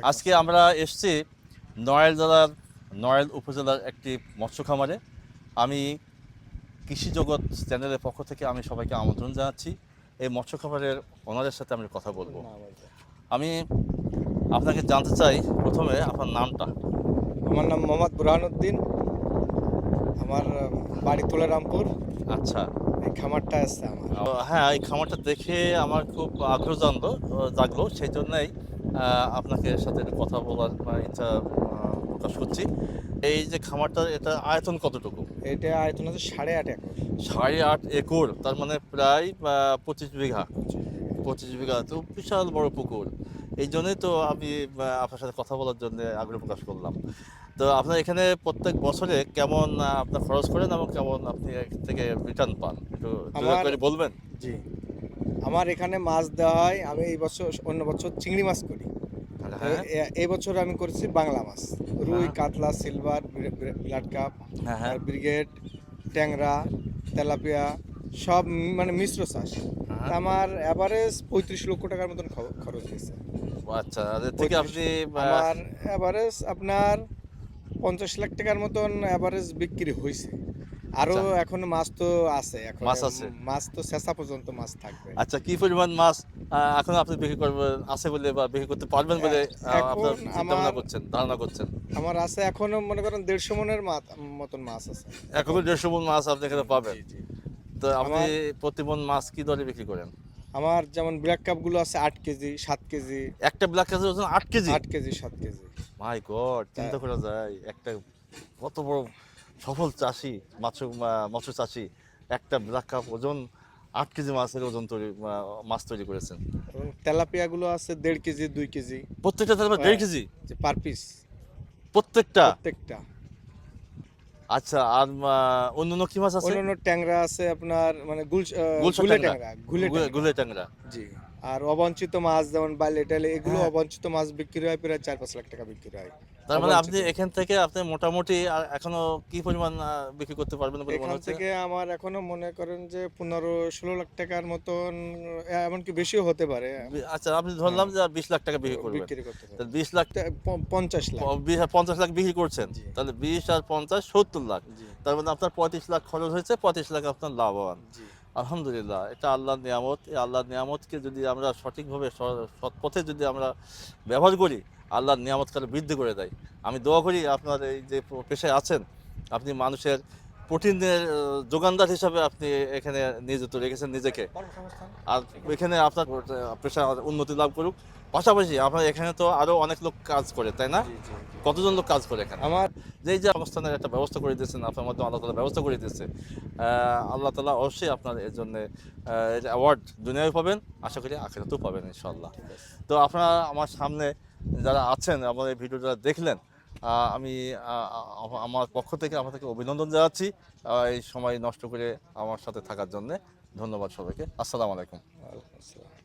আজকে আমরা এসেছি নড়াইল জেলার নড়াইল উপজেলার একটি মৎস্য খামারে। আমি কৃষি জগৎ চ্যানেলের পক্ষ থেকে আমি সবাইকে আমন্ত্রণ জানাচ্ছি। এই মৎস্য খামারের ওনারের সাথে আমি কথা বলবো। আমি আপনাকে জানতে চাই প্রথমে আপনার নামটা। আমার নাম মোহাম্মদ বুরহানুদ্দিন। আমার বাড়ি তুলারামপুর। আচ্ছা। এই খামারটা আছে আমার। হ্যাঁ, এই খামারটা দেখে আমার খুব আগ্রহ জাগলো, সেই জন্যই আপনাকে সাথে একটু কথা বলার ইচ্ছা প্রকাশ করছি। এই যে খামারটা, এটা আয়তন কতটুকু? এটা আয়তন আছে 8.5 একর। 8.5 একর, তার মানে প্রায় 25 বিঘা। 25 বিঘা তো বিশাল বড় পুকুর। এই জন্যই তো আমি আপনার সাথে কথা বলার জন্য আগ্রহ প্রকাশ করলাম। তো আপনার এখানে প্রত্যেক বছরে কেমন আপনার খরচ করেন এবং কেমন আপনি এখান থেকে রিটার্ন পান, একটু দয়া করে বলবেন? জি, আমার এখানে মাছ দেওয়া হয়। আমি এই বছর, অন্য বছর চিংড়ি মাছ করি। হ্যাঁ, এই বছর আমি করেছি বাংলা মাছ, রুই, হ্যাঁ, কাতলা, সিলভার, ব্লাড কাপ, হ্যাঁ, হ্যাঁ, ব্রিগেড, ট্যাংরা, তেলাপিয়া, সব মানে মিশ্র চাষ। হ্যাঁ। তা আমার অ্যাভারেজ 35 লক্ষ টাকার মতন খরচ হয়েছে। আচ্ছা, আর এর থেকে আপনি আমার অ্যাভারেজ আপনার 50 লাখ টাকার মতন অ্যাভারেজ বিক্রি হয়েছে। আরো আচ্ছা, এখনো মাছ তো আছে, এখন মাছ আছে। মাছ তো শেষা পর্যন্ত মাছ থাকবে। আচ্ছা, কি পরিমাণ মাছ এখন আপনি বিক্রি করবেন আছে বলে বা বিক্রি করতে পারবেন বলে আপনার এখন চিন্তা ভাবনা করছেন, ধারণা করছেন? আমার আছে এখনো মনে করেন 150 মনের মতন মাছ আছে এখনো 150 মণ মাছ আপনি এখানে পাবেন। জি জি। তো আপনি আমার প্রতি মণ মাছ কি দরে বিক্রি করেন? আমার যেমন ব্ল্যাক কাপ গুলো আছে 8 কেজি, 7 কেজি। একটা ব্ল্যাক কাপের ওজন 8 KG? 8 KG, 7 KG. My god, তা চিন্তা করা যায় একটা কত বড় সফল চাষি, মৎস্য চাষি, একটা ব্ল্যাক কাপ ওজন 8 কেজি মাছের ওজন মাছ তৈরি করেছেন। এবং তেলাপিয়া গুলো আছে 1.5 কেজি, 2 কেজি প্রত্যেকটা তাহলে 1.5 কেজি পার পিস প্রত্যেকটা? প্রত্যেকটা। আচ্ছা, আর অন্যান্য কি মাছ আছে? অন্যান্য ট্যাংরা আছে আপনার, মানে গুলশা গুলে ট্যাংরা, ট্যাংরা, গুলে ট্যাংরা। গুলে ট্যাংরা। জি। আর অবাঞ্ছিত মাছ যেমন বাইলে টাইলে, এগুলো হ্যাঁ, অবাঞ্ছিত মাছ বিক্রি হয় প্রায় 4-5 লাখ টাকা বিক্রি হয়। তার মানে আপনি অবাঞ্ছিত এখান থেকে আপনি মোটামুটি এখনো কি পরিমাণ বিক্রি করতে পারবেন বলে মনে এখান হচ্ছে? থেকে আমার এখনো মনে করেন যে 15-16 লাখ টাকার মতন, এমনকি বেশিও হতে পারে। আচ্ছা, আপনি হ্যাঁ, ধরলাম যে 20 লাখ টাকা বিক্রি করবেন। বিক্রি করতে পারে। তাহলে 20 লাখ, 50 লাখ। 50 লাখ বিক্রি করছেন, জি তাহলে 20 আর 50 70 লাখ। জি তার মানে আপনার 35 লাখ খরচ হয়েছে, 35 লাখ আপনার লাভবান। জি। আলহামদুলিল্লাহ, এটা আল্লাহর নিয়ামত। এই আল্লাহর নিয়ামতকে যদি আমরা সঠিকভাবে সৎ পথে যদি আমরা ব্যবহার করি, আল্লাহর নিয়ামত কালে বৃদ্ধি করে দেয়। আমি দোয়া করি আপনার এই যে পেশায় আছেন, আপনি মানুষের প্রোটিনের যোগানদার হিসাবে আপনি এখানে নিয়োজিত রেখেছেন নিজেকে। আর এখানে আপনার পেশা উন্নতি লাভ করুক। পাশাপাশি আপনার এখানে তো আরো অনেক লোক কাজ করে, তাই না? জি জি জি। কতজন লোক কাজ করে এখানে? আমার যে এই যে অবস্থানের একটা ব্যবস্থা করে দিয়েছেন আপনার মাধ্যমে, আল্লাহ তালা ব্যবস্থা করে দিয়েছে। আল্লাহ তালা অবশ্যই আপনার এর জন্য অ্যাওয়ার্ড দুনিয়ায় পাবেন, আশা করি আখিরাতেও পাবেন ইনশাল্লাহ। ঠিক আছে। তো আপনারা আমার সামনে যারা আছেন, আমার এই ভিডিওটা দেখলেন, আমি আমার পক্ষ থেকে আপনাদেরকে অভিনন্দন জানাচ্ছি এই সময় নষ্ট করে আমার সাথে থাকার জন্য। ধন্যবাদ সবাইকে। আসসালামু আলাইকুম। ওয়ালাইকুম আসসালাম।